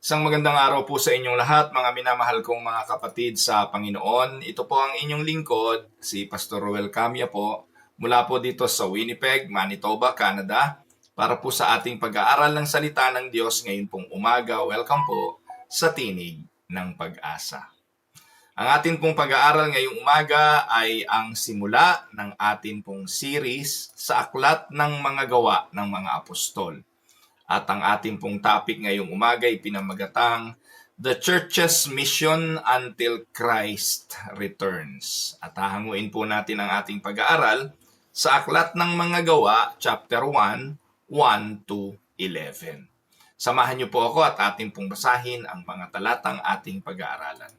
Isang magandang araw po sa inyong lahat, mga minamahal kong mga kapatid sa Panginoon. Ito po ang inyong lingkod, si Pastor Roel Camia po, mula po dito sa Winnipeg, Manitoba, Canada, para po sa ating pag-aaral ng salita ng Diyos ngayon pong umaga. Welcome po sa Tinig ng Pag-asa. Ang atin pong pag-aaral ngayong umaga ay ang simula ng atin pong series sa aklat ng mga gawa ng mga apostol. At ang ating pong topic ngayong umaga ay pinamagatang The Church's Mission Until Christ Returns. At hahanguin po natin ang ating pag-aaral sa Aklat ng Mga Gawa, chapter 1, 1 to 11. Samahan niyo po ako at ating pong basahin ang mga talatang ating pag-aaralan.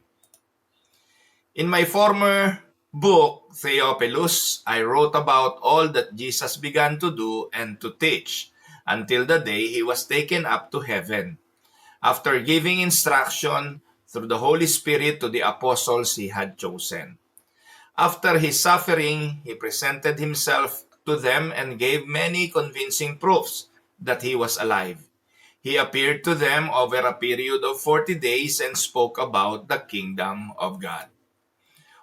In my former book, Theophilus, I wrote about all that Jesus began to do and to teach until the day he was taken up to heaven, after giving instruction through the Holy Spirit to the apostles he had chosen. After his suffering, he presented himself to them and gave many convincing proofs that he was alive. He appeared to them over a period of 40 days and spoke about the kingdom of God.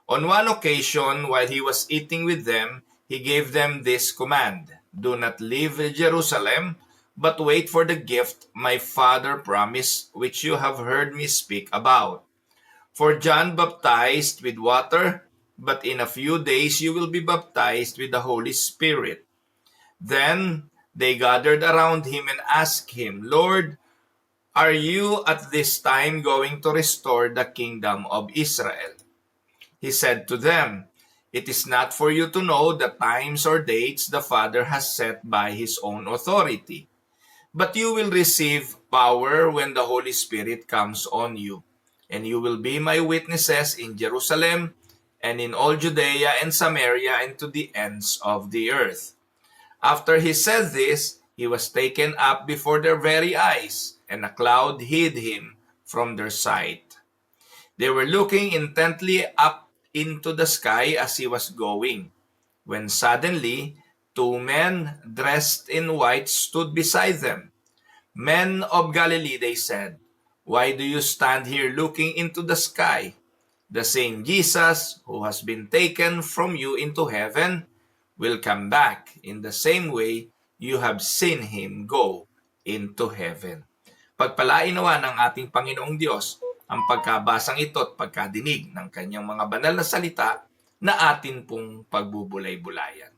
On one occasion, while he was eating with them, he gave them this command: "Do not leave Jerusalem, but wait for the gift my Father promised, which you have heard me speak about. For John baptized with water, but in a few days you will be baptized with the Holy Spirit." Then they gathered around him and asked him, "Lord, are you at this time going to restore the kingdom of Israel?" He said to them, "It is not for you to know the times or dates the Father has set by his own authority, but you will receive power when the Holy Spirit comes on you, and you will be my witnesses in Jerusalem and in all Judea and Samaria and to the ends of the earth." After he said this, he was taken up before their very eyes, and a cloud hid him from their sight. They were looking intently up into the sky as he was going, when suddenly 2 men dressed in white stood beside them. "Men of Galilee," they said, "why do you stand here looking into the sky? The same Jesus who has been taken from you into heaven will come back in the same way you have seen him go into heaven." Pagpalain nawa ng ating Panginoong Diyos ang pagkabasang ito at pagkadinig ng kanyang mga banal na salita na atin pong pagbubulay-bulayan.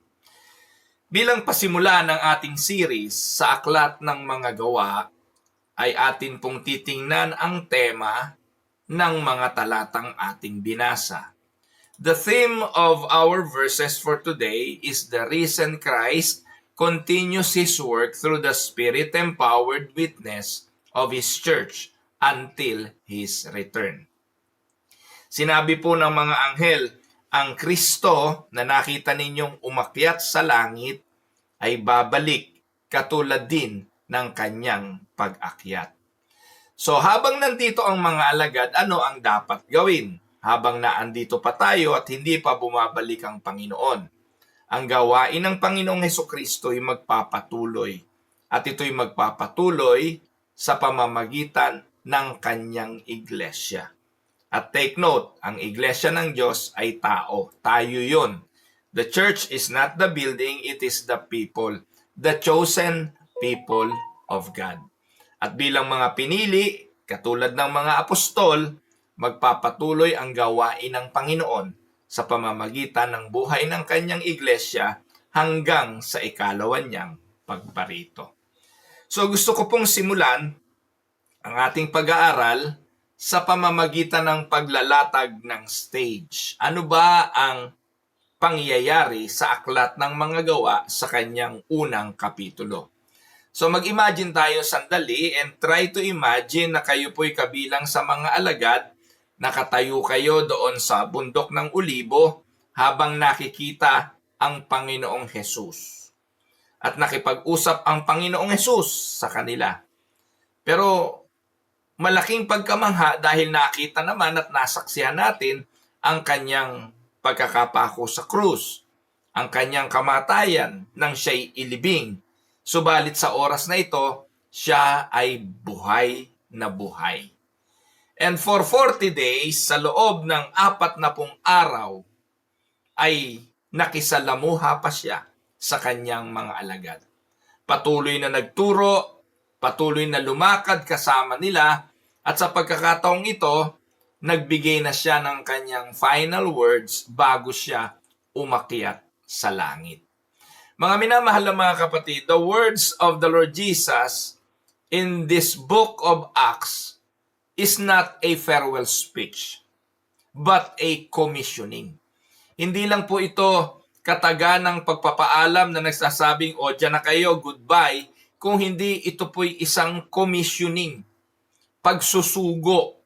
Bilang pasimula ng ating series sa Aklat ng Mga Gawa, ay atin pong titingnan ang tema ng mga talatang ating binasa. The theme of our verses for today is the risen Christ continues his work through the Spirit-empowered witness of his church until his return. Sinabi po ng mga anghel, ang Kristo na nakita ninyong umakyat sa langit ay babalik katulad din ng kanyang pag-akyat. So habang nandito ang mga alagad, ano ang dapat gawin? Habang naandito pa tayo at hindi pa bumabalik ang Panginoon. Ang gawain ng Panginoong Hesukristo ay magpapatuloy. At ito'y magpapatuloy sa pamamagitan ng kanyang iglesia. At take note, ang iglesia ng Diyos ay tao. Tayo yun. The church is not the building, it is the people. The chosen people of God. At bilang mga pinili, katulad ng mga apostol, magpapatuloy ang gawain ng Panginoon sa pamamagitan ng buhay ng kanyang iglesia hanggang sa ikalawan niyang pagparito. So gusto ko pong simulan ang ating pag-aaral sa pamamagitan ng paglalatag ng stage. Ano ba ang pangyayari sa Aklat ng Mga Gawa sa kanyang unang kapitulo? So mag-imagine tayo sandali and try to imagine na kayo po'y kabilang sa mga alagad, nakatayo kayo doon sa bundok ng Ulibo habang nakikita ang Panginoong Hesus. At nakipag-usap ang Panginoong Hesus sa kanila. Pero malaking pagkamangha dahil nakita naman at nasaksihan natin ang kanyang pagkakapako sa krus, ang kanyang kamatayan nang siya'y ilibing. Subalit sa oras na ito, siya ay buhay na buhay. And for 40 days, sa loob ng 40 araw, ay nakisalamuha pa siya sa kanyang mga alagad. Patuloy na nagturo, patuloy na lumakad kasama nila, at sa pagkakataong ito, nagbigay na siya ng kanyang final words bago siya umakyat sa langit. Mga minamahal na mga kapatid, the words of the Lord Jesus in this book of Acts is not a farewell speech, but a commissioning. Hindi lang po ito kataganang pagpapaalam na nagsasabing, o dyan na kayo, goodbye, kung hindi ito po'y isang commissioning, pagsusugo.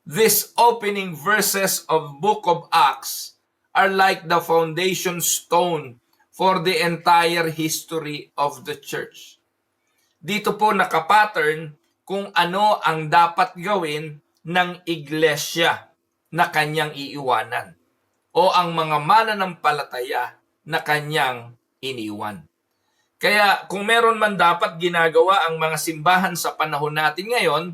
These opening verses of book of Acts are like the foundation stone for the entire history of the church. Dito po nakapattern kung ano ang dapat gawin ng iglesia na kanyang iiwanan o ang mga mananampalataya na kanyang iniwan. Kaya kung meron man dapat ginagawa ang mga simbahan sa panahon natin ngayon,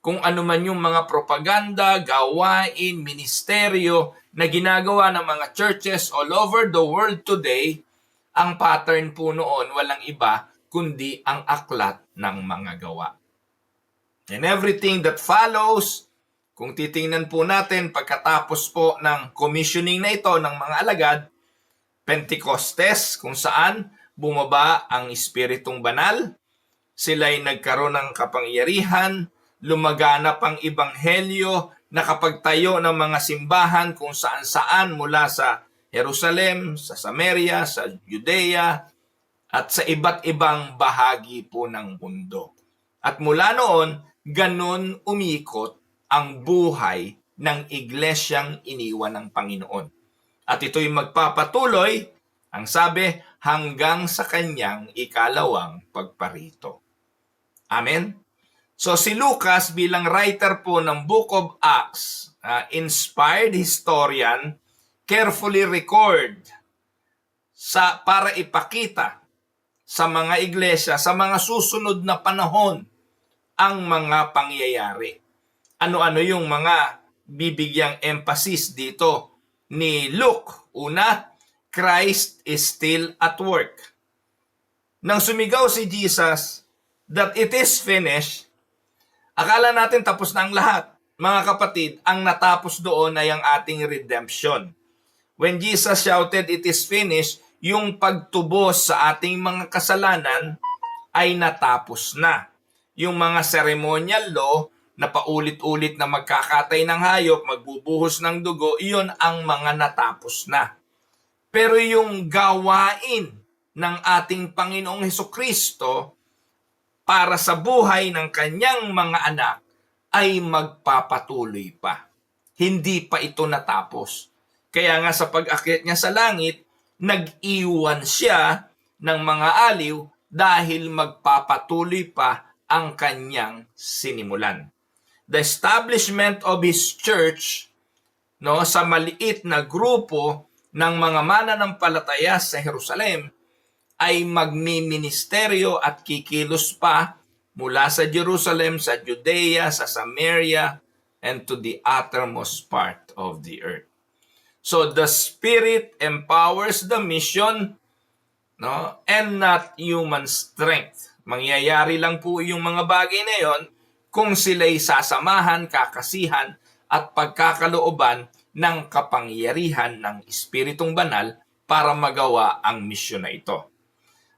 kung ano man yung mga propaganda, gawain, ministeryo na ginagawa ng mga churches all over the world today, ang pattern po noon walang iba kundi ang aklat ng mga gawa. And everything that follows, kung titingnan po natin pagkatapos po ng commissioning na ito ng mga alagad, Pentecostes, kung saan bumaba ang Espiritong Banal, sila'y nagkaroon ng kapangyarihan, lumaganap ang Ebanghelyo, nakapagtayo ng mga simbahan kung saan-saan mula sa Jerusalem, sa Samaria, sa Judea, at sa iba't ibang bahagi po ng mundo. At mula noon, ganon umikot ang buhay ng iglesyang iniwan ng Panginoon. At ito'y magpapatuloy, ang sabi, hanggang sa kanyang ikalawang pagparito. Amen? So si Lucas bilang writer po ng Book of Acts, inspired historian, carefully record para ipakita sa mga iglesia, sa mga susunod na panahon, ang mga pangyayari. Ano-ano yung mga bibigyang emphasis dito ni Luke? Una, Christ is still at work. Nang sumigaw si Jesus that it is finished, akala natin tapos na ang lahat. Mga kapatid, ang natapos doon ay ang ating redemption. When Jesus shouted, it is finished, yung pagtubos sa ating mga kasalanan ay natapos na. Yung mga ceremonial law na paulit-ulit na magkakatay ng hayop, magbubuhos ng dugo, iyon ang mga natapos na. Pero yung gawain ng ating Panginoong Hesukristo para sa buhay ng kanyang mga anak ay magpapatuloy pa. Hindi pa ito natapos. Kaya nga sa pag-akyat niya sa langit, nag-iwan siya ng mga aliw dahil magpapatuloy pa ang kanyang sinimulan. The establishment of His church, sa maliit na grupo ng mga mananampalataya sa Jerusalem, ay magmiministeryo at kikilos pa mula sa Jerusalem, sa Judea, sa Samaria, and to the uttermost part of the earth. So the Spirit empowers the mission, and not human strength. Mangyayari lang po yung mga bagay na yon kung sila'y sasamahan, kakasihan, at pagkakalooban ng kapangyarihan ng Espiritong Banal para magawa ang misyon na ito.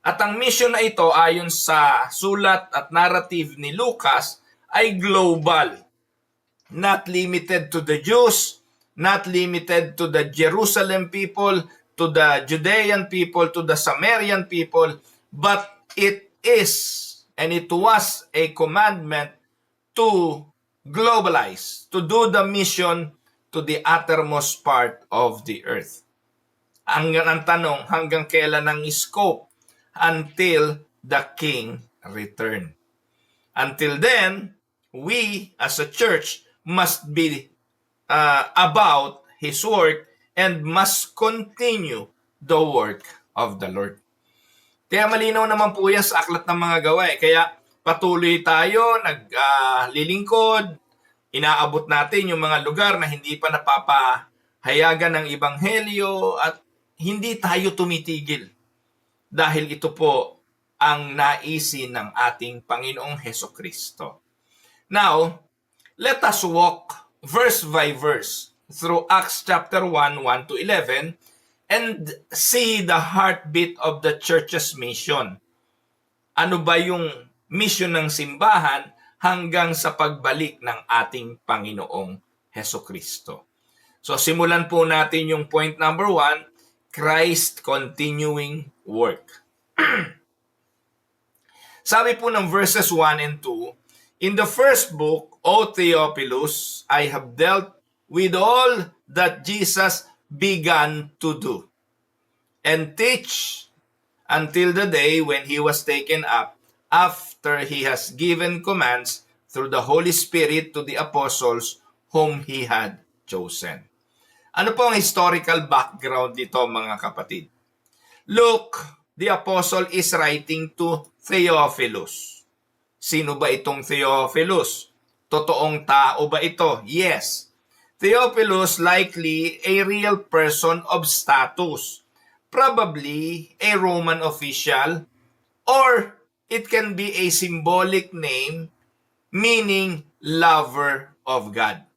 At ang misyon na ito ayon sa sulat at narrative ni Lucas ay global. Not limited to the Jews, not limited to the Jerusalem people, to the Judean people, to the Samarian people, but it is and it was a commandment to globalize, to do the mission to the uttermost part of the earth. Ang tanong, hanggang kailan ang scope? Until the King return. Until then, we as a church must be about His work and must continue the work of the Lord. Kaya malinaw naman po yan sa aklat ng mga gawa. Kaya patuloy tayo, naglilingkod, inaabot natin yung mga lugar na hindi pa napapahayagan ng Ebanghelyo at hindi tayo tumitigil. Dahil ito po ang naisin ng ating Panginoong Hesukristo. Now, let us walk verse by verse through Acts chapter 1, 1 to 11 and see the heartbeat of the church's mission. Ano ba yung mission ng simbahan hanggang sa pagbalik ng ating Panginoong Hesukristo? So simulan po natin yung point number 1, Christ continuing work. Sabi po ng verses 1 and 2, in the first book, O Theophilus, I have dealt with all that Jesus began to do and teach until the day when he was taken up, after he has given commands through the Holy Spirit to the apostles whom he had chosen. Ano po ang historical background dito, mga kapatid? Luke, the apostle, is writing to Theophilus. Sino ba itong Theophilus? Totoong tao ba ito? Yes. Theophilus, likely a real person of status. Probably a Roman official, or it can be a symbolic name meaning lover of God.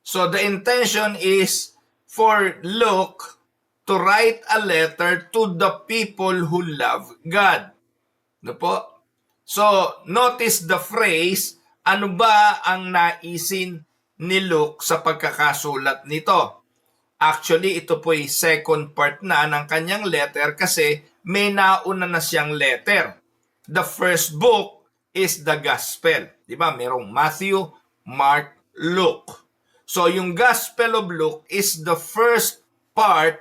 So the intention is for Luke to write a letter to the people who love God. Ano po? So notice the phrase, ano ba ang naisin ni Luke sa pagkakasulat nito? Actually, ito po ay second part na ng kanyang letter kasi may nauna na siyang letter. The first book is the Gospel. Diba? Merong Matthew, Mark, Luke. So yung Gospel of Luke is the first part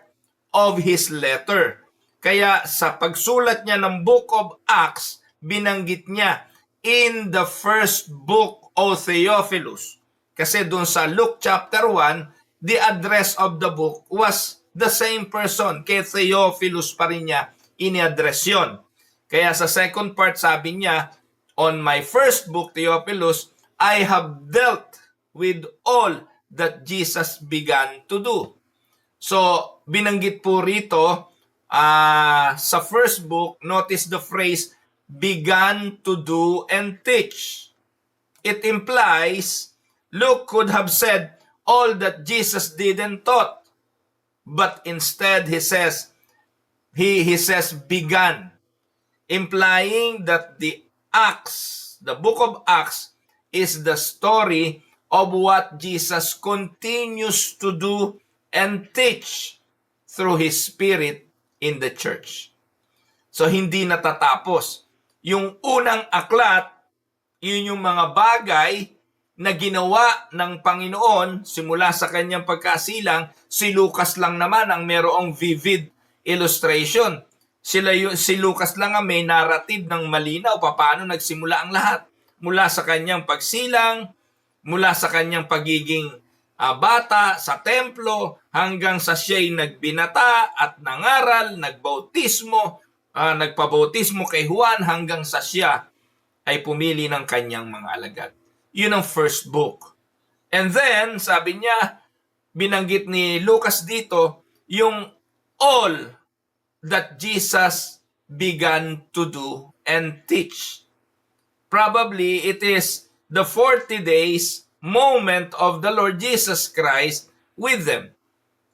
of his letter. Kaya sa pagsulat niya ng Book of Acts, binanggit niya in the first book, O Theophilus. Kasi dun sa Luke chapter 1, the address of the book was the same person. Kay Theophilus pa rin niya ini-address yun. Kaya sa second part sabi niya, on my first book, Theophilus, I have dealt with all that Jesus began to do. So, binanggit po rito sa first book, notice the phrase, began to do and teach. It implies Luke could have said all that Jesus did and taught, but instead he says began, implying that the Acts, the book of Acts, is the story of what Jesus continues to do and teach through His Spirit in the church. So hindi natatapos. Yung unang aklat, yun yung mga bagay na ginawa ng Panginoon simula sa kanyang pagkasilang. Si Lucas lang naman ang merong vivid illustration. Si Lucas lang ang may narrative ng malinaw paano nagsimula ang lahat. Mula sa kanyang pagsilang, mula sa kanyang pagiging bata sa templo, hanggang sa siya'y nagbinata at nangaral, nagpabautismo kay Juan, hanggang sa siya ay pumili ng kanyang mga alagad. Yun ang first book. And then, sabi niya, binanggit ni Lucas dito, yung all that Jesus began to do and teach. Probably it is the 40 days moment of the Lord Jesus Christ with them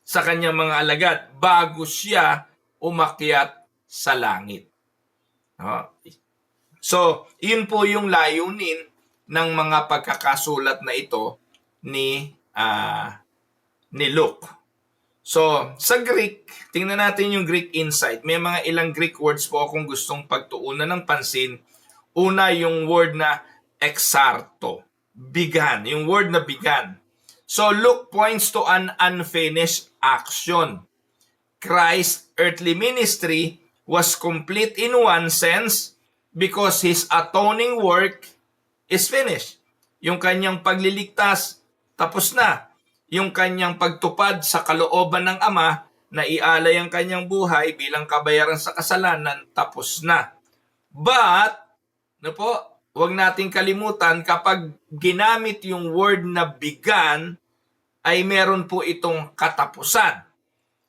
sa kanyang mga alagad bago siya umakyat sa langit. So, yun po yung layunin ng mga pagkakasulat na ito ni Luke. So, sa Greek, tingnan natin yung Greek insight. May mga ilang Greek words po akong gustong pagtuunan ng pansin. Una, yung word na exarto, began, yung word na began. So, Luke points to an unfinished action. Christ's earthly ministry was complete in one sense because His atoning work is finished. Yung kanyang pagliligtas, tapos na. Yung kanyang pagtupad sa kalooban ng Ama na ialay ang kanyang buhay bilang kabayaran sa kasalanan, tapos na. But, huwag nating kalimutan kapag ginamit yung word na began, ay meron po itong katapusan.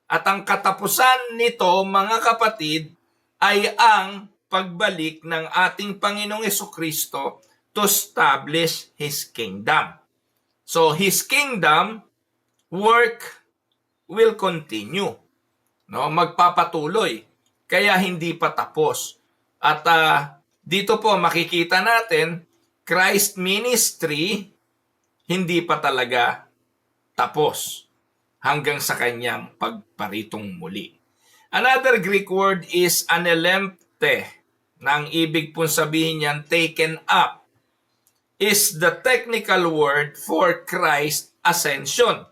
At ang katapusan nito, mga kapatid, ay ang pagbalik ng ating Panginoong Jesucristo to establish His kingdom. So, His kingdom work will continue. No? Magpapatuloy. Kaya hindi pa tapos. At dito po makikita natin, Christ ministry hindi pa talaga tapos hanggang sa kanyang pagparitong muli. Another Greek word is anelemte, na ang ibig pong sabihin niyan, taken up, is the technical word for Christ ascension,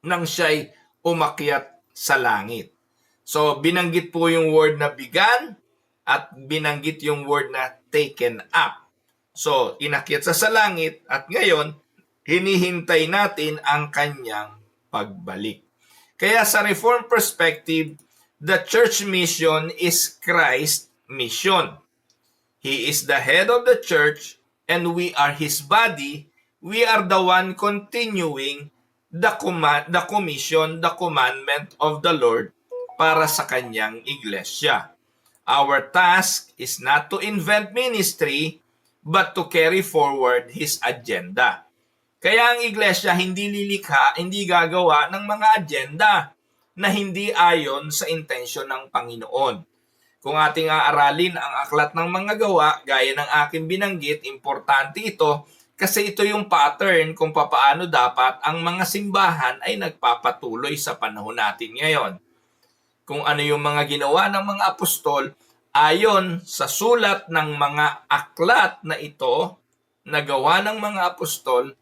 nang siya'y umakyat sa langit. So, binanggit po yung word na began at binanggit yung word na taken up. So, inakyat sa langit at ngayon, hinihintay natin ang kanyang pagbalik. Kaya sa Reformed perspective, the church mission is Christ's mission. He is the head of the church and we are His body. We are the one continuing the commission, the commandment of the Lord para sa kanyang iglesia. Our task is not to invent ministry, but to carry forward His agenda. Kaya ang iglesia hindi lilikha, hindi gagawa ng mga agenda na hindi ayon sa intensyon ng Panginoon. Kung ating aaralin ang aklat ng mga gawa, gaya ng aking binanggit, importante ito kasi ito yung pattern kung papaano dapat ang mga simbahan ay nagpapatuloy sa panahon natin ngayon. Kung ano yung mga ginawa ng mga apostol, ayon sa sulat ng mga aklat na ito, na gawa ng mga apostol,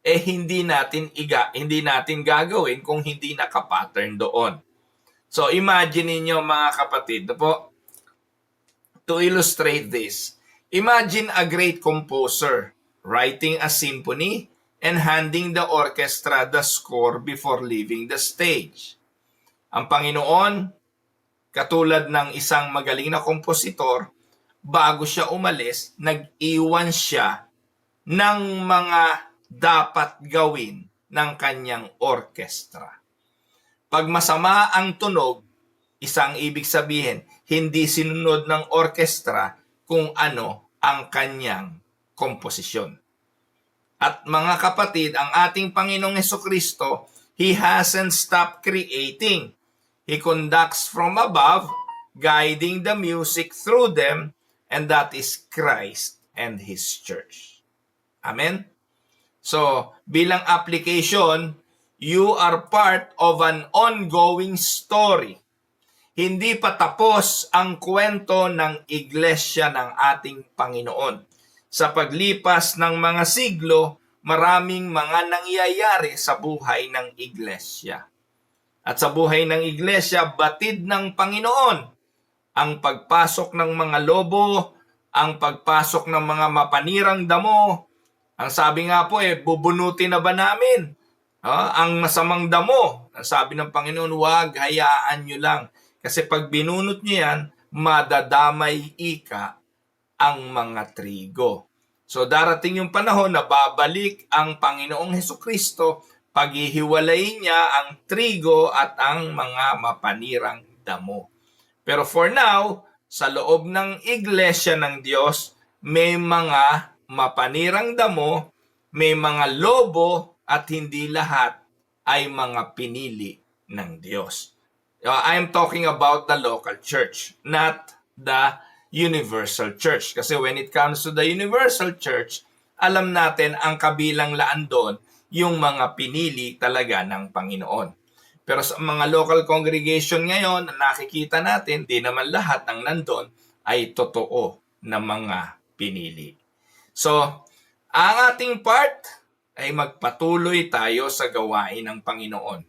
hindi natin gagawin kung hindi nakapattern doon. So imagine niyo mga kapatid, po, to illustrate this, imagine a great composer writing a symphony and handing the orchestra the score before leaving the stage. Ang Panginoon, katulad ng isang magaling na kompositor, bago siya umalis, nag-iwan siya ng mga dapat gawin ng kanyang orkestra. Pag masama ang tunog, isang ibig sabihin, hindi sinunod ng orkestra kung ano ang kanyang komposisyon. At mga kapatid, ang ating Panginoong Jesucristo, He hasn't stopped creating. He conducts from above, guiding the music through them, and that is Christ and His church. Amen? So, bilang application, you are part of an ongoing story. Hindi pa tapos ang kwento ng iglesia ng ating Panginoon. Sa paglipas ng mga siglo, maraming mga nangyayari sa buhay ng iglesia. At sa buhay ng iglesia, batid ng Panginoon ang pagpasok ng mga lobo, ang pagpasok ng mga mapanirang damo. Ang sabi nga po bubunutin na ba namin ang masamang damo? Ang sabi ng Panginoon, huwag, hayaan nyo lang. Kasi pag binunot nyo yan, madadamay ika ang mga trigo. So darating yung panahon na babalik ang Panginoong Hesukristo, paghihiwalay niya ang trigo at ang mga mapanirang damo. Pero for now, sa loob ng iglesia ng Diyos, may mga mapanirang damo, may mga lobo, at hindi lahat ay mga pinili ng Diyos. I'm talking about the local church, not the universal church. Kasi when it comes to the universal church, alam natin ang kabilang laan doon yung mga pinili talaga ng Panginoon. Pero sa mga local congregation ngayon, nakikita natin, di naman lahat ng nandun ay totoo na mga pinili. So, ang ating part ay magpatuloy tayo sa gawain ng Panginoon.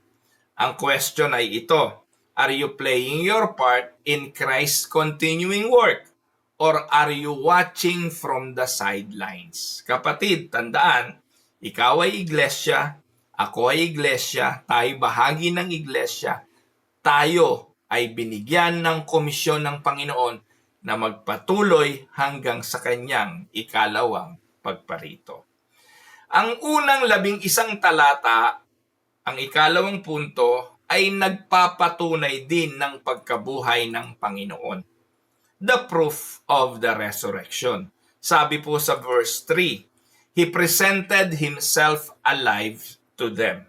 Ang question ay ito, are you playing your part in Christ's continuing work? Or are you watching from the sidelines? Kapatid, tandaan, ikaw ay iglesia, ako ay iglesia, tayo bahagi ng iglesia, tayo ay binigyan ng komisyon ng Panginoon na magpatuloy hanggang sa kanyang ikalawang pagparito. Ang unang 11 talata, ang ikalawang punto, ay nagpapatunay din ng pagkabuhay ng Panginoon. The proof of the resurrection. Sabi po sa verse 3, He presented Himself alive to them.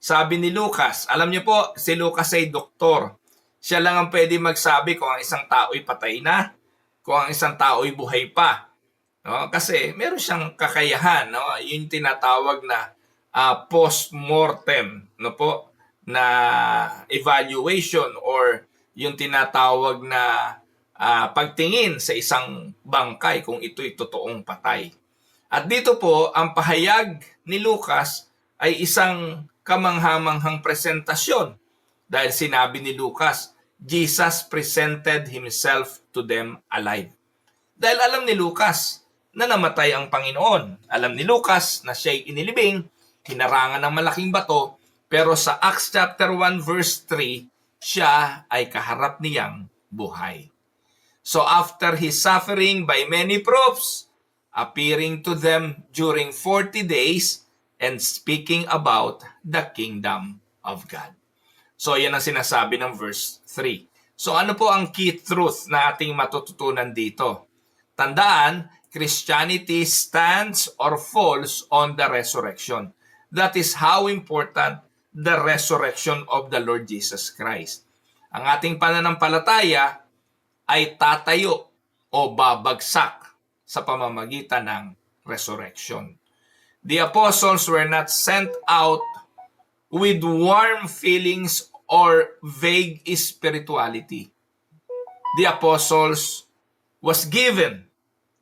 Sabi ni Lucas, alam niyo po, si Lucas ay doktor. Siya lang ang pwede magsabi kung ang isang tao'y patay na, kung ang isang tao'y buhay pa. No? Kasi meron siyang kakayahan, no? Yung tinatawag na post-mortem, no po, na evaluation or yung tinatawag na pagtingin sa isang bangkay kung ito'y totoong patay. At dito po, ang pahayag ni Lucas ay isang kamanghamanghang presentasyon dahil sinabi ni Lucas, Jesus presented Himself to them alive. Dahil alam ni Lucas na namatay ang Panginoon. Alam ni Lucas na siya'y inilibing, hinarangan ng malaking bato, pero sa Acts chapter 1 verse 3, siya ay kaharap niyang buhay. So after His suffering by many proofs, appearing to them during 40 days, and speaking about the kingdom of God. So yan ang sinasabi ng verse 3. So ano po ang key truth na ating matututunan dito? Tandaan, Christianity stands or falls on the resurrection. That is how important the resurrection of the Lord Jesus Christ. Ang ating pananampalataya ay tatayo o babagsak sa pamamagitan ng resurrection. The apostles were not sent out with warm feelings or vague spirituality. The apostles was given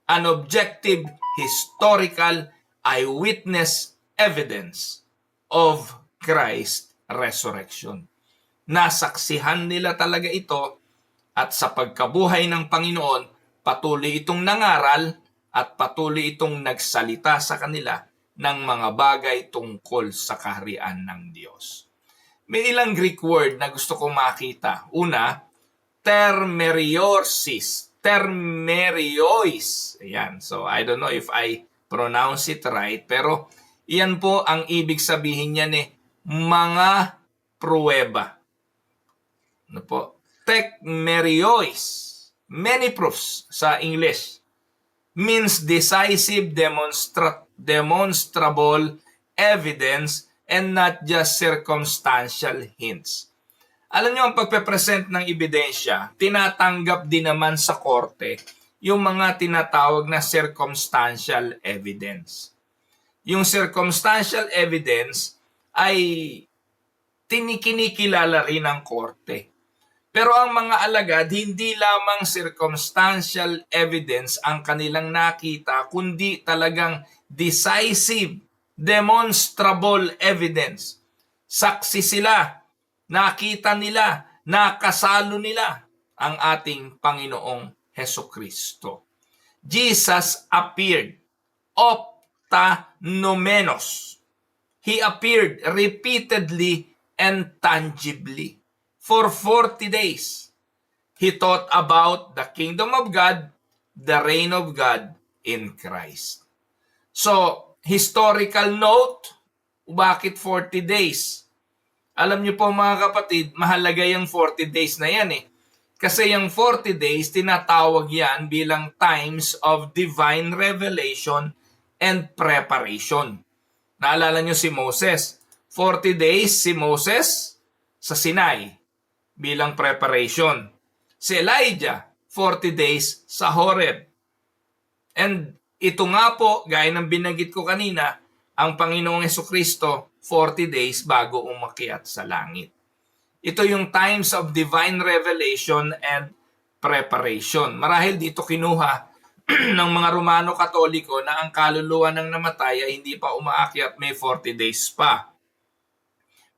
an objective, historical, eyewitness evidence of Christ's resurrection. Nasaksihan nila talaga ito at sa pagkabuhay ng Panginoon, patuloy itong nangaral at patuloy itong nagsalita sa kanila ng mga bagay tungkol sa kaharian ng Diyos. May ilang Greek word na gusto kong makita. Una, termeriosis. Termeriois. Ayan. So, I don't know if I pronounce it right, pero iyan po ang ibig sabihin niyan mga pruweba. Ano po? Tekmeriois. Many proofs sa English. Means decisive, demonstrable evidence and not just circumstantial hints. Alam niyo, ang pagpe-present ng ebidensya, tinatanggap din naman sa korte yung mga tinatawag na circumstantial evidence. Yung circumstantial evidence ay kinikilala rin ng korte. Pero ang mga alagad, hindi lamang circumstantial evidence ang kanilang nakita, kundi talagang decisive, demonstrable evidence. Saksi sila, nakita nila, nakasalo nila ang ating Panginoong Hesukristo. Jesus appeared, optanomenos. He appeared repeatedly and tangibly. For 40 days, He taught about the kingdom of God, the reign of God in Christ. So, historical note, bakit 40 days? Alam niyo po mga kapatid, mahalaga yung 40 days na yan Kasi yung 40 days, tinatawag yan bilang times of divine revelation and preparation. Naalala niyo si Moses. 40 days si Moses sa Sinai bilang preparation. Si Elijah, 40 days sa Horeb. And ito nga po, gaya ng binanggit ko kanina, ang Panginoong Hesukristo, 40 days bago umakyat sa langit. Ito yung times of divine revelation and preparation. Marahil dito kinuha ng mga Romano Katoliko na ang kaluluwa ng namatay ay hindi pa umaakyat, may 40 days pa.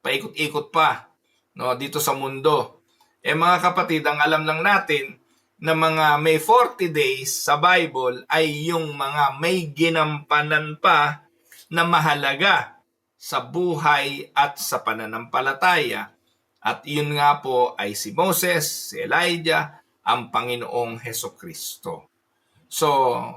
Paikot-ikot pa dito sa mundo. Mga kapatid, ang alam lang natin na mga may 40 days sa Bible ay yung mga may ginampanan pa na mahalaga sa buhay at sa pananampalataya. At yun nga po ay si Moses, si Elijah, ang Panginoong Hesukristo. So,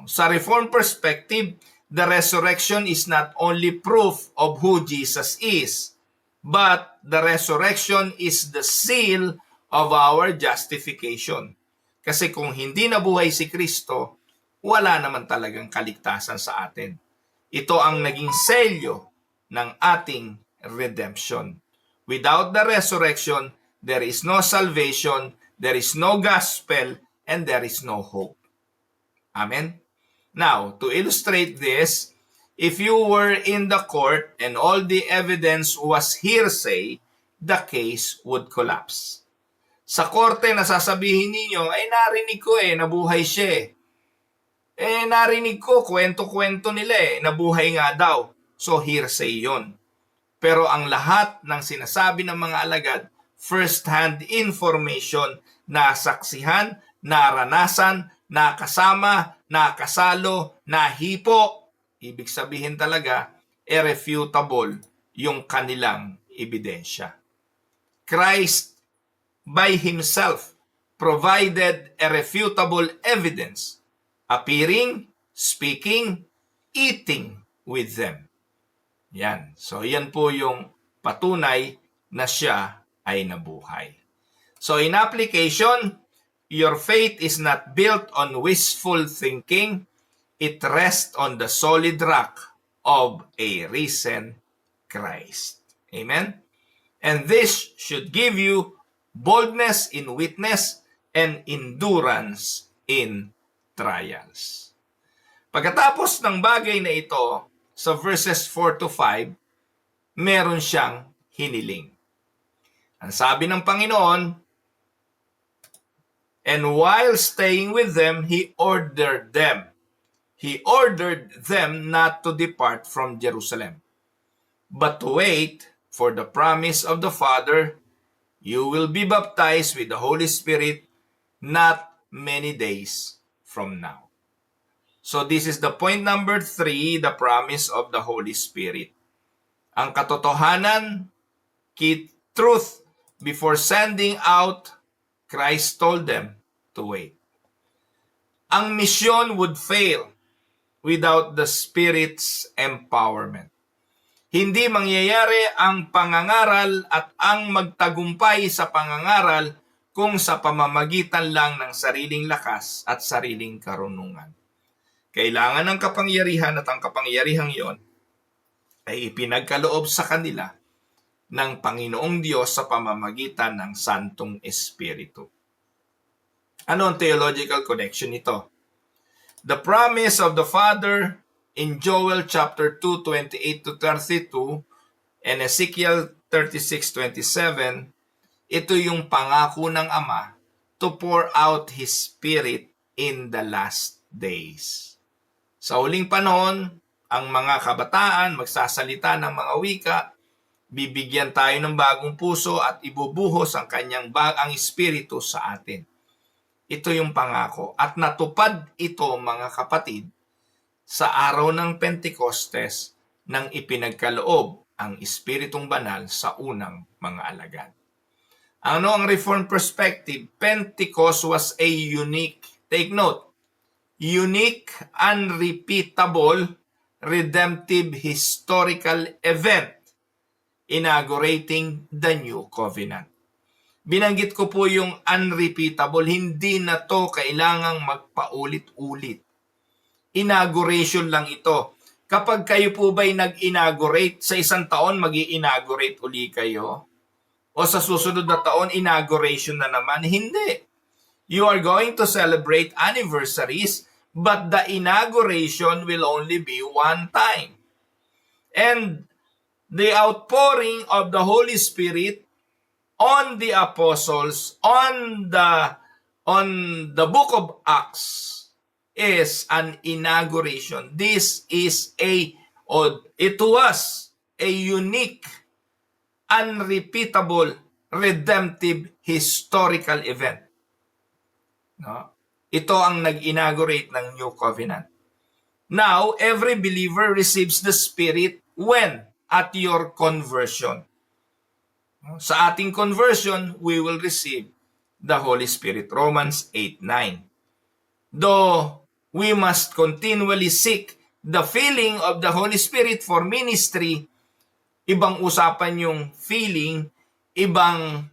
sa Reformed perspective, the resurrection is not only proof of who Jesus is, but the resurrection is the seal of our justification. Kasi kung hindi nabuhay si Kristo, wala naman talagang kaligtasan sa atin. Ito ang naging selyo ng ating redemption. Without the resurrection, there is no salvation, there is no gospel, and there is no hope. Amen? Now, to illustrate this, if you were in the court and all the evidence was hearsay, the case would collapse. Sa korte, nasasabihin ninyo, ay narinig ko nabuhay siya narinig ko, kwento-kwento nila nabuhay nga daw. So, hearsay yon. Pero ang lahat ng sinasabi ng mga alagad, first-hand information, nasaksihan, naranasan, nakasama, nakasalo, nahipo. Ibig sabihin talaga, irrefutable yung kanilang ebidensya. Christ by Himself provided irrefutable evidence, appearing, speaking, eating with them. Yan. So, yan po yung patunay na siya ay nabuhay. So, in application, your faith is not built on wishful thinking. It rests on the solid rock of a risen Christ. Amen? And this should give you boldness in witness and endurance in trials. Pagkatapos ng bagay na ito, sa verses 4 to 5, meron siyang hiniling. Ang sabi ng Panginoon, and while staying with them, He ordered them. He ordered them not to depart from Jerusalem, but to wait for the promise of the Father. You will be baptized with the Holy Spirit not many days from now. So this is the point number 3, the promise of the Holy Spirit. Ang katotohanan, key truth, before sending out, Christ told them to wait. Ang mission would fail without the Spirit's empowerment. Hindi mangyayari ang pangangaral at ang magtagumpay sa pangangaral kung sa pamamagitan lang ng sariling lakas at sariling karunungan. Kailangan ng kapangyarihan at ang kapangyarihang iyon ay ipinagkaloob sa kanila ng Panginoong Diyos sa pamamagitan ng Santong Espiritu. Ano ang theological connection nito? The promise of the Father in Joel chapter 2, 28 to 32 and Ezekiel 36:27, ito yung pangako ng Ama to pour out His Spirit in the last days. Sa huling panahon, ang mga kabataan magsasalita ng mga wika, bibigyan tayo ng bagong puso at ibubuhos ang ang Espiritu sa atin. Ito yung pangako. At natupad ito, mga kapatid, sa araw ng Pentecostes nang ipinagkaloob ang Espiritong Banal sa unang mga alagad. Ano ang Reformed perspective? Pentecost was a unique, take note, unique, unrepeatable, redemptive historical event inaugurating the new covenant. Binanggit ko po yung unrepeatable, hindi na to kailangang magpaulit-ulit. Inauguration lang ito. Kapag kayo po ba'y nag-inaugurate, sa isang taon mag-i-inaugurate uli kayo? O sa susunod na taon, inauguration na naman? Hindi. You are going to celebrate anniversaries, but the inauguration will only be one time. And the outpouring of the Holy Spirit on the apostles, on the book of Acts, is an inauguration. This is it was a unique, unrepeatable, redemptive, historical event. No? Ito ang nag-inaugurate ng New Covenant. Now, every believer receives the Spirit when? At your conversion. Sa ating conversion, we will receive the Holy Spirit. Romans 8:9. Though we must continually seek the filling of the Holy Spirit for ministry, ibang usapan yung feeling, ibang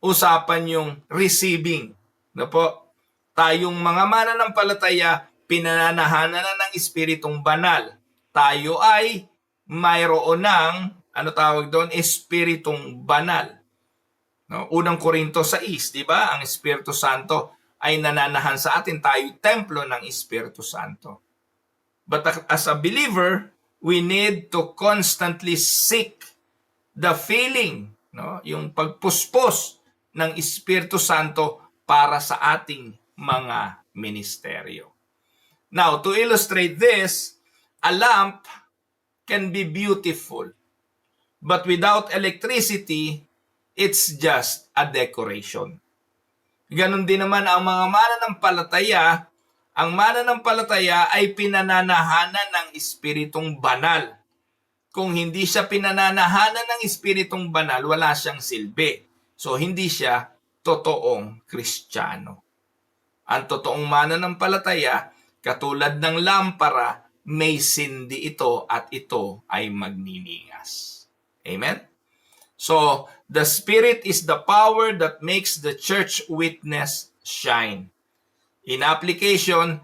usapan yung receiving. No po? Tayong mga mananampalataya, pinananahanan na ng Espiritong Banal. Tayo ay mayroon ng, Espiritong Banal. No? Unang Korinto 6, di ba? Ang Espiritu Santo ay nananahan sa atin. Tayo templo ng Espiritu Santo. But as a believer, we need to constantly seek the filling, no? Yung pagpuspos ng Espiritu Santo para sa ating mga ministeryo. Now, to illustrate this, a lamp can be beautiful, but without electricity, it's just a decoration. Ganon din naman ang mga mananampalataya. Ang mananampalataya ay pinananahanan ng Espiritong Banal. Kung hindi siya pinananahanan ng Espiritong Banal, wala siyang silbi. So, hindi siya totoong Kristiyano. Ang totoong mananampalataya, katulad ng lampara, may sindi ito at ito ay magniningas. Amen? So, the Spirit is the power that makes the church witness shine. In application,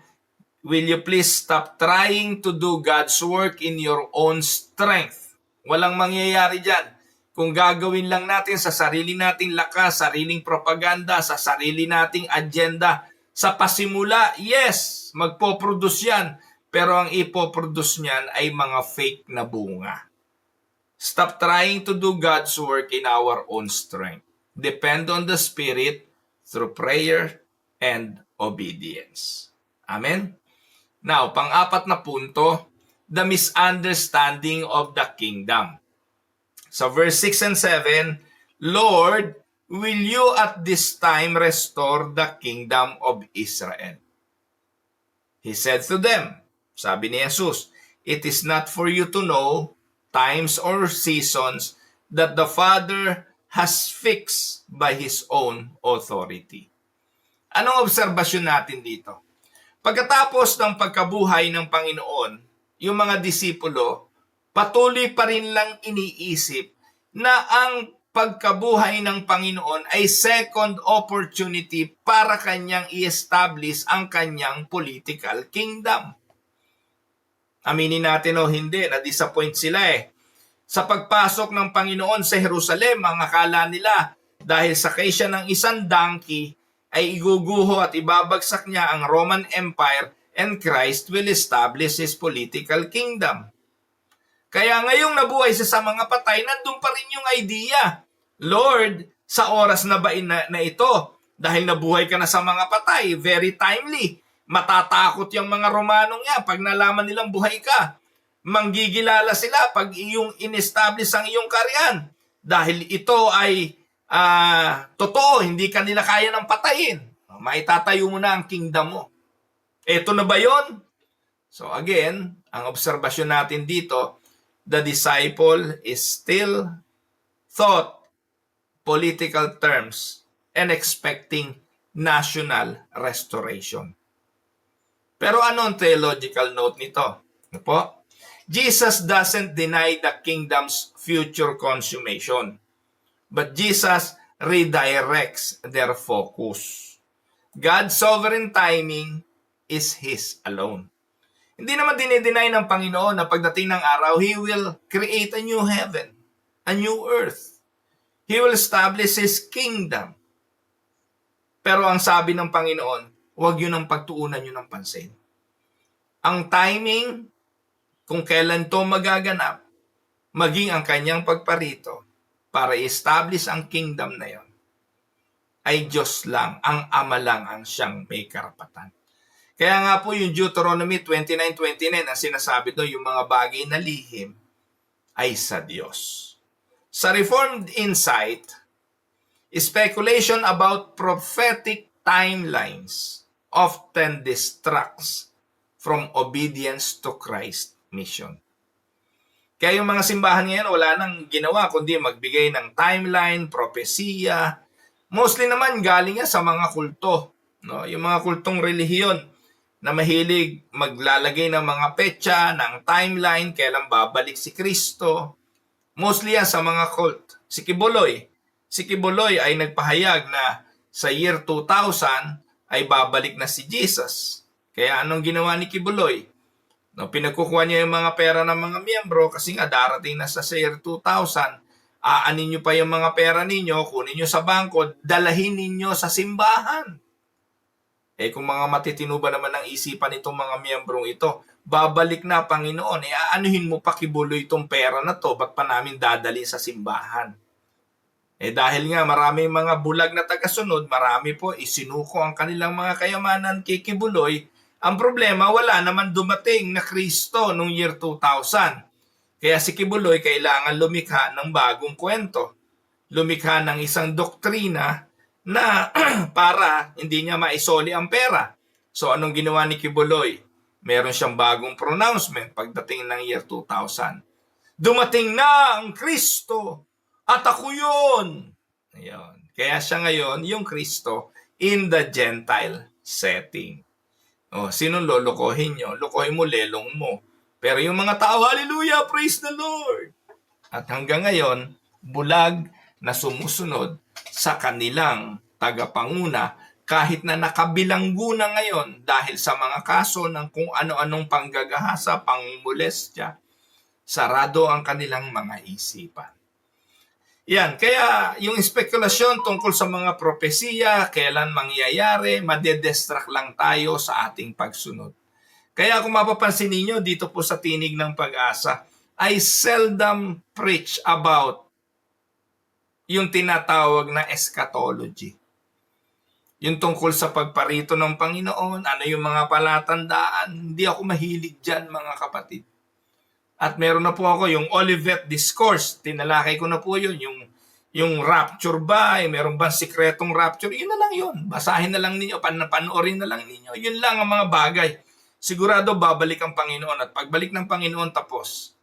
will you please stop trying to do God's work in your own strength? Walang mangyayari dyan. Kung gagawin lang natin sa sarili nating lakas, sariling propaganda, sa sarili nating agenda, sa pasimula, yes, magpo-produce yan. Pero ang ipoproduce niyan ay mga fake na bunga. Stop trying to do God's work in our own strength. Depend on the Spirit through prayer and obedience. Amen? Now, pang-apat na punto, the misunderstanding of the kingdom. Sa verse 6 and 7, Lord, will you at this time restore the kingdom of Israel? He said to them, sabi ni Jesus, it is not for you to know times or seasons that the Father has fixed by His own authority. Anong obserbasyon natin dito? Pagkatapos ng pagkabuhay ng Panginoon, yung mga disipulo, patuloy pa rin lang iniisip na ang pagkabuhay ng Panginoon ay second opportunity para kanyang i-establish ang kanyang political kingdom. Aminin natin o hindi, na-disappoint sila eh. Sa pagpasok ng Panginoon sa Jerusalem, ang akala nila dahil sakay siya ng isang donkey, ay iguguho at ibabagsak niya ang Roman Empire and Christ will establish His political kingdom. Kaya ngayong nabuhay siya sa mga patay, nandun pa rin yung idea. Lord, sa oras na ba na ito, dahil nabuhay ka na sa mga patay, very timely. Matatakot yung mga Romanong yan pag nalaman nilang buhay ka. Manggigilala sila pag iyong in-establish ang iyong karyan. Dahil ito ay totoo, hindi ka nila kaya ng patayin. Maitatayo mo na ang kingdom mo. Eto na ba yun? So again, ang obserbasyon natin dito, the disciple is still thought political terms and expecting national restoration. Pero ano ang theological note nito? Ano po? Jesus doesn't deny the kingdom's future consummation. But Jesus redirects their focus. God's sovereign timing is His alone. Hindi naman dinideny ng Panginoon na pagdating ng araw, He will create a new heaven, a new earth. He will establish His kingdom. Pero ang sabi ng Panginoon, huwag yun ang pagtuunan nyo ng pansin. Ang timing, kung kailan to magaganap, maging ang kanyang pagparito, para i-establish ang kingdom na yon, ay Diyos lang, ang Ama lang ang siyang may karapatan. Kaya nga po yung Deuteronomy 29:29 ang sinasabi doon, yung mga bagay na lihim ay sa Diyos. Sa Reformed Insight, speculation about prophetic timelines often distracts from obedience to Christ's mission. Kaya yung mga simbahan ngayon, wala nang ginawa kundi magbigay ng timeline, propesiya, Mostly naman galing yan sa mga kulto, no? Yung mga kultong relihiyon na mahilig maglalagay ng mga petsa, ng timeline, kailan babalik si Kristo. Mostly yan sa mga cult. Si Kibuloy ay nagpahayag na sa year 2000 ay babalik na si Jesus. Kaya anong ginawa ni Kibuloy? No, pinagkukuha niya yung mga pera ng mga miyembro kasi nga darating na sa year 2000, aanin nyo pa yung mga pera ninyo, kunin nyo sa bangko, dalahin ninyo sa simbahan. Eh kung mga matitino ba naman ang isipan itong mga miyembrong ito, babalik na Panginoon, aanuhin mo pa Kibuloy itong pera na to, ba't pa namin dadali sa simbahan? Eh dahil nga maraming mga bulag na tagasunod, marami po isinuko ang kanilang mga kayamanan kay Kibuloy. Ang problema, wala naman dumating na Kristo noong year 2000. Kaya si Kibuloy kailangan lumikha ng bagong kwento. Lumikha ng isang doktrina na para hindi niya maisoli ang pera. So anong ginawa ni Kibuloy? Meron siyang bagong pronouncement pagdating ng year 2000. Dumating na ang Kristo at ako yun. Ayun. Kaya siya ngayon yung Kristo in the Gentile setting. O, sinong lolokohin nyo? Lokohin mo, lelong mo. Pero yung mga tao, hallelujah, praise the Lord. At hanggang ngayon, bulag na sumusunod sa kanilang tagapanguna kahit na nakabilanggo na ngayon dahil sa mga kaso ng kung ano-anong panggagahasa, pangmolestya, sarado ang kanilang mga isipan. Yan, kaya yung spekulasyon tungkol sa mga propesiya, kailan mangyayari, madedestruct lang tayo sa ating pagsunod. Kaya kung mapapansin ninyo dito po sa Tinig ng Pag-asa, I seldom preach about yung tinatawag na eschatology. Yung tungkol sa pagparito ng Panginoon, ano yung mga palatandaan, hindi ako mahilig dyan mga kapatid. At meron na po ako yung Olivet Discourse, tinalakay ko na po yun, yung rapture ba, meron ba sikretong rapture, yun na lang yun. Basahin na lang ninyo, panoorin na lang ninyo. Yun lang ang mga bagay. Sigurado babalik ang Panginoon at pagbalik ng Panginoon tapos.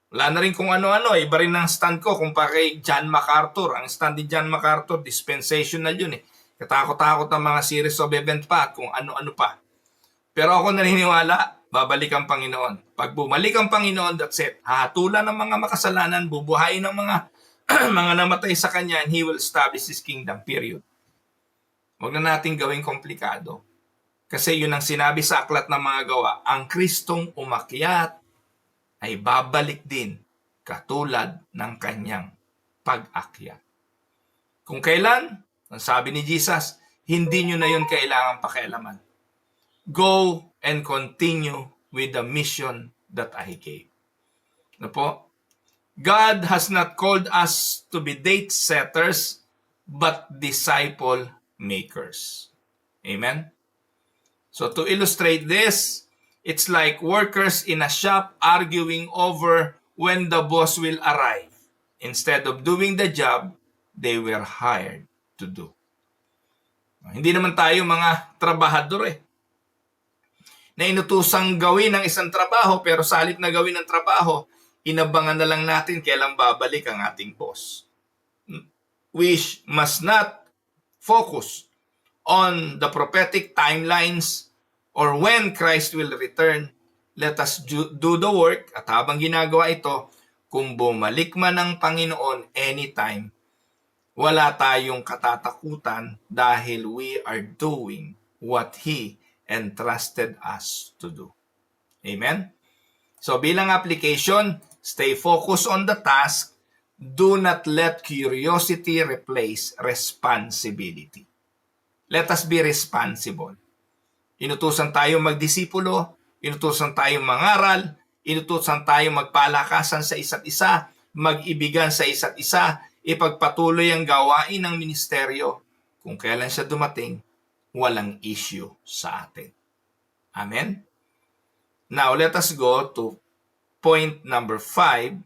Wala na rin kung ano-ano, iba rin ang stand ko kung pa kay John MacArthur. Ang stand ni John MacArthur, dispensational yun eh. Katakot-takot ang mga series of event pa at kung ano-ano pa. Pero ako naniniwala, babalik ang Panginoon. Pag bumalik ang Panginoon, that's it. Hahatulan ng mga makasalanan, bubuhayin ng mga mga namatay sa Kanya, and He will establish His kingdom, period. Huwag na natin gawing komplikado. Kasi yun ang sinabi sa Aklat ng Mga Gawa, ang Kristong umakyat ay babalik din katulad ng Kanyang pag-akyat. Kung kailan, ang sabi ni Jesus, hindi nyo na yun kailangan pakialaman. Go and continue with the mission that I gave. Ano po? God has not called us to be date setters, but disciple makers. Amen? So to illustrate this, it's like workers in a shop arguing over when the boss will arrive. Instead of doing the job they were hired to do. Hindi naman tayo mga trabahador eh. Na inutusang gawin ng isang trabaho pero sa halip na gawin ng trabaho, inabangan na lang natin kailan babalik ang ating boss. We must not focus on the prophetic timelines or when Christ will return. Let us do the work at habang ginagawa ito, kung bumalik man ang Panginoon anytime, wala tayong katatakutan dahil we are doing what He entrusted us to do. Amen? So bilang application, stay focused on the task. Do not let curiosity replace responsibility. Let us be responsible. Inutusan tayong magdisipulo, inutusan tayong mangaral, inutusan tayong magpalakasan sa isa't isa, mag-ibigan sa isa't isa, ipagpatuloy ang gawain ng ministeryo. Kung kailan siya dumating, walang issue sa atin. Amen? Now, let us go to point number 5,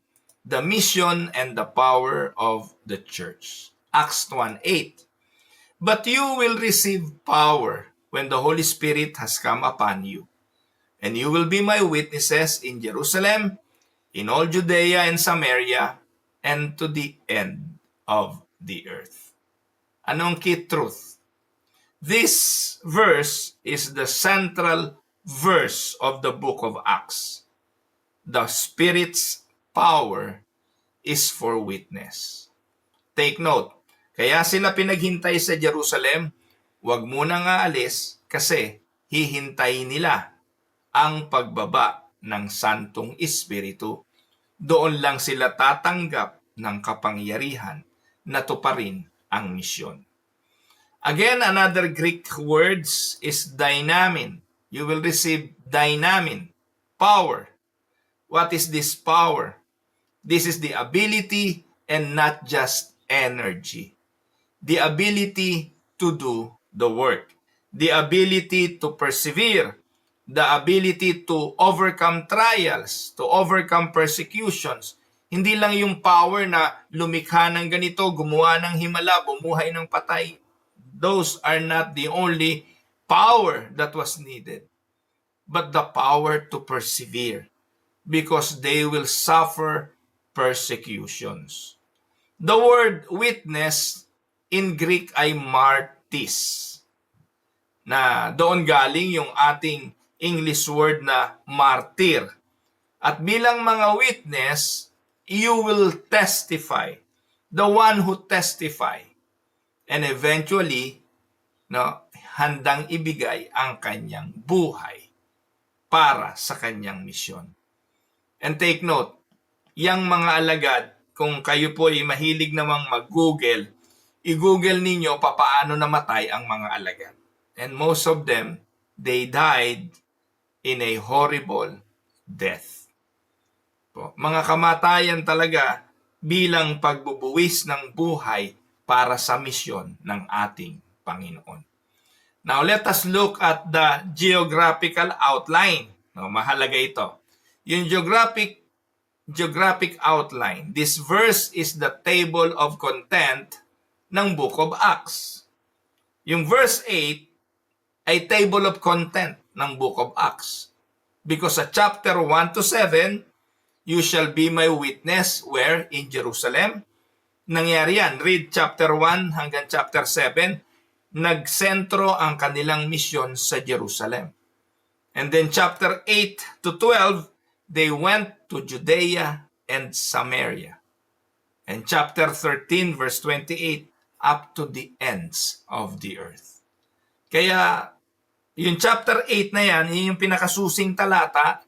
the mission and the power of the church. Acts 1:8. But you will receive power when the Holy Spirit has come upon you, and you will be my witnesses in Jerusalem, in all Judea and Samaria, and to the end of the earth. Anong key truth? This verse is the central verse of the book of Acts. The Spirit's power is for witness. Take note, kaya sila pinaghintay sa Jerusalem, huwag munang aalis kasi hihintay nila ang pagbaba ng Santong Espiritu. Doon lang sila tatanggap ng kapangyarihan na tuparin ang misyon. Again, another Greek words is dynamin. You will receive dynamin, power. What is this power? This is the ability and not just energy. The ability to do the work. The ability to persevere. The ability to overcome trials, to overcome persecutions. Hindi lang yung power na lumikha ng ganito, gumawa ng himala, bumuhay ng patay. Those are not the only power that was needed, but the power to persevere because they will suffer persecutions. The word witness in Greek ay martis, na doon galing yung ating English word na martyr. At bilang mga witness, you will testify. The one who testify. And eventually, handang ibigay ang kanyang buhay para sa kanyang misyon. And take note, yang mga alagad, kung kayo po ay mahilig namang mag-Google, i-Google ninyo papaano namatay ang mga alagad. And most of them, they died in a horrible death. Mga kamatayan talaga bilang pagbubuwis ng buhay para sa misyon ng ating Panginoon. Now, let us look at the geographical outline. Mahalaga ito. Yung geographic outline. This verse is the table of content ng Book of Acts. Yung verse 8 ay table of content ng Book of Acts. Because sa chapter 1 to 7, you shall be my witness where? In Jerusalem. Nangyari yan. Read chapter 1 hanggang chapter 7. Nagsentro ang kanilang misyon sa Jerusalem. And then chapter 8 to 12, they went to Judea and Samaria. And chapter 13 verse 28, up to the ends of the earth. Kaya yung chapter 8 na yan, yun yung pinakasusing talata.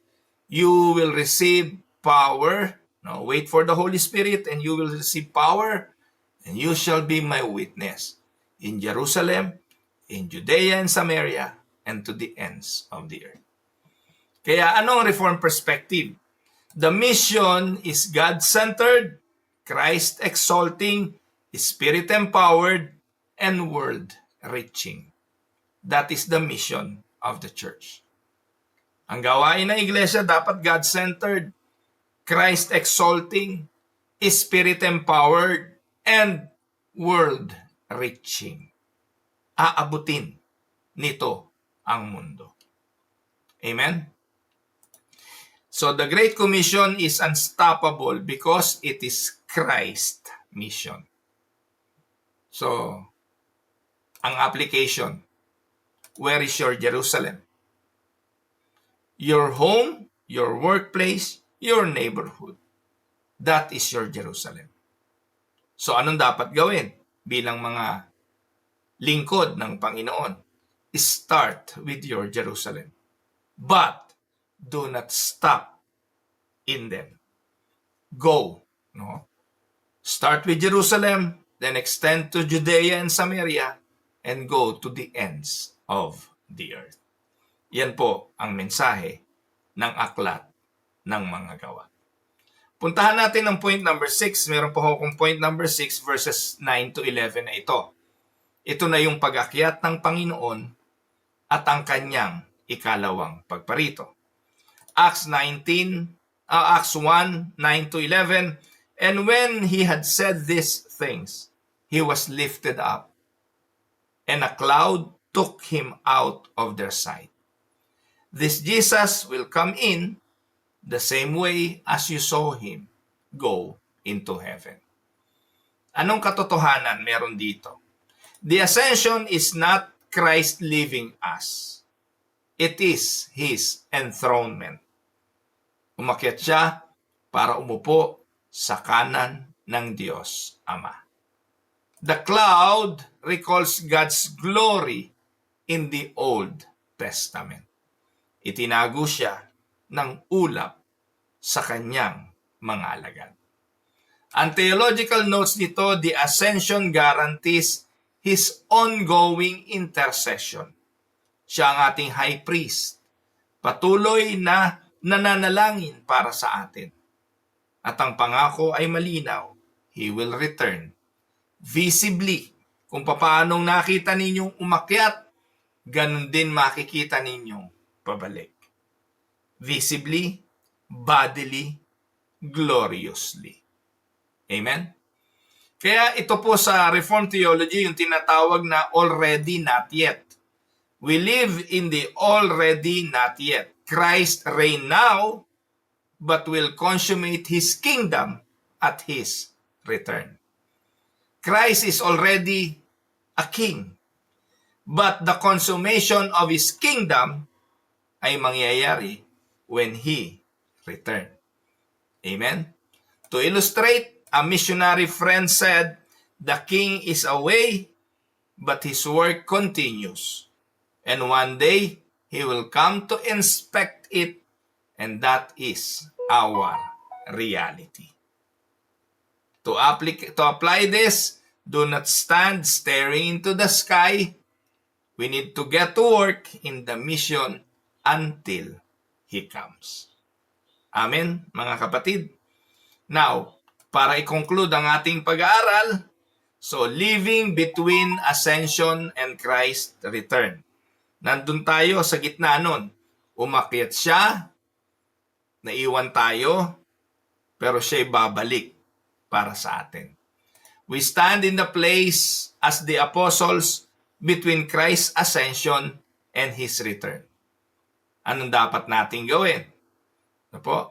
You will receive power. No, wait for the Holy Spirit and you will receive power and you shall be my witness in Jerusalem, in Judea and Samaria, and to the ends of the earth. Kaya anong Reformed perspective? The mission is God-centered, Christ-exalting, Spirit-empowered, and world-reaching. That is the mission of the church. Ang gawain ng iglesia dapat God-centered, Christ-exalting, Spirit-empowered, and world-reaching. Aabutin nito ang mundo. Amen? So the Great Commission is unstoppable because it is Christ's mission. So, ang application, where is your Jerusalem? Your home, your workplace, your neighborhood. That is your Jerusalem. So anong dapat gawin bilang mga lingkod ng Panginoon? Start with your Jerusalem. But do not stop in them. Go. No? Start with Jerusalem, then extend to Judea and Samaria, and go to the ends of the earth. Yan po ang mensahe ng aklat ng mga gawa. Puntahan natin ang point number 6. Meron po akong point number 6 verses 9 to 11 na ito. Ito na yung pag-akyat ng Panginoon at ang kanyang ikalawang pagparito. Acts 1, 9 to 11. And when he had said these things, he was lifted up, and a cloud took him out of their sight. This Jesus will come in the same way as you saw him go into heaven. Anong katotohanan meron dito? The ascension is not Christ leaving us. It is His enthronement. Umakyat siya para umupo sa kanan ng Diyos Ama. The cloud recalls God's glory in the Old Testament. Itinago siya ng ulap sa kanyang mga alagad. Ang theological notes nito, the ascension guarantees His ongoing intercession. Siya ang ating high priest, patuloy na nananalangin para sa atin. At ang pangako ay malinaw, He will return. Visibly, kung paanong nakita ninyong umakyat, ganun din makikita ninyong pabalik. Visibly, bodily, gloriously. Amen? Kaya ito po sa Reformed Theology, yung tinatawag na already not yet. We live in the already not yet. Christ reign now, but will consummate His kingdom at His return. Christ is already a king, but the consummation of His kingdom ay mangyayari when He return. Amen? To illustrate, a missionary friend said, the king is away, but his work continues. And one day, he will come to inspect it, and that is our reality. To apply this, do not stand staring into the sky. We need to get to work in the mission until He comes. Amen, mga kapatid. Now, para i-conclude ang ating pag-aaral, so living between ascension and Christ's return. Nandun tayo sa gitna nun. Umakyat siya, naiwan tayo, pero siya'y babalik para sa atin. We stand in the place as the apostles between Christ's ascension and His return. Anong dapat nating gawin?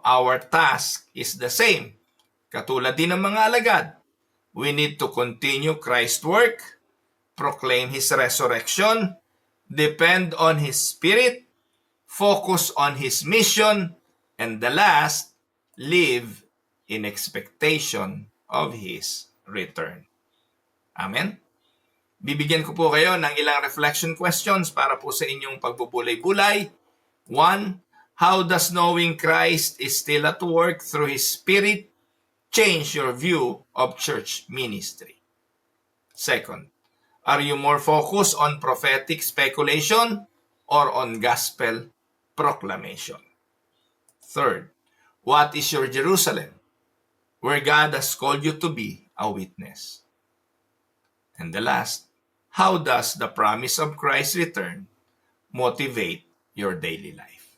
Our task is the same. Katulad din ng mga alagad, we need to continue Christ's work, proclaim His resurrection, depend on His Spirit, focus on His mission, and the last, live in expectation of His return. Amen? Bibigyan ko po kayo ng ilang reflection questions para po sa inyong pagbubulay-bulay. 1. How does knowing Christ is still at work through His Spirit change your view of church ministry? Second, are you more focused on prophetic speculation or on gospel proclamation? Third, what is your Jerusalem, where God has called you to be a witness? And the last, how does the promise of Christ's return motivate your daily life?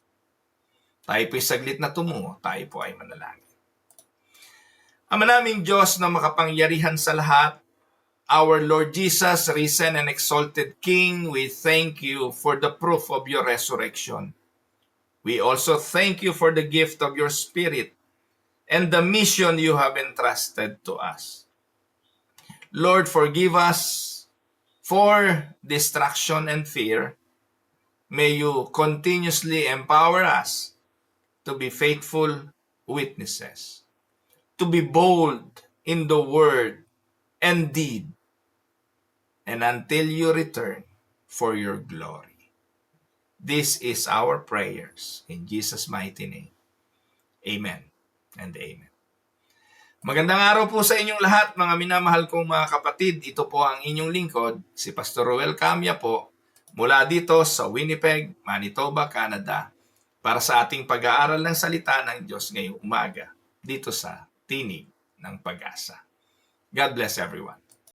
Tayo po'y saglit na tumungo, tayo po ay manalangin. Ama naming Diyos na makapangyarihan sa lahat, our Lord Jesus, risen and exalted King, we thank you for the proof of your resurrection. We also thank you for the gift of your Spirit and the mission you have entrusted to us. Lord, forgive us for distraction and fear. May you continuously empower us to be faithful witnesses, to be bold in the word and deed, and until you return for your glory. This is our prayers in Jesus' mighty name. Amen and amen. Magandang araw po sa inyong lahat, mga minamahal kong mga kapatid. Ito po ang inyong lingkod, si Pastor Ruel Camia po, mula dito sa Winnipeg, Manitoba, Canada, para sa ating pag-aaral ng salita ng Diyos ngayong umaga, dito sa Tinig ng Pag-asa. God bless everyone.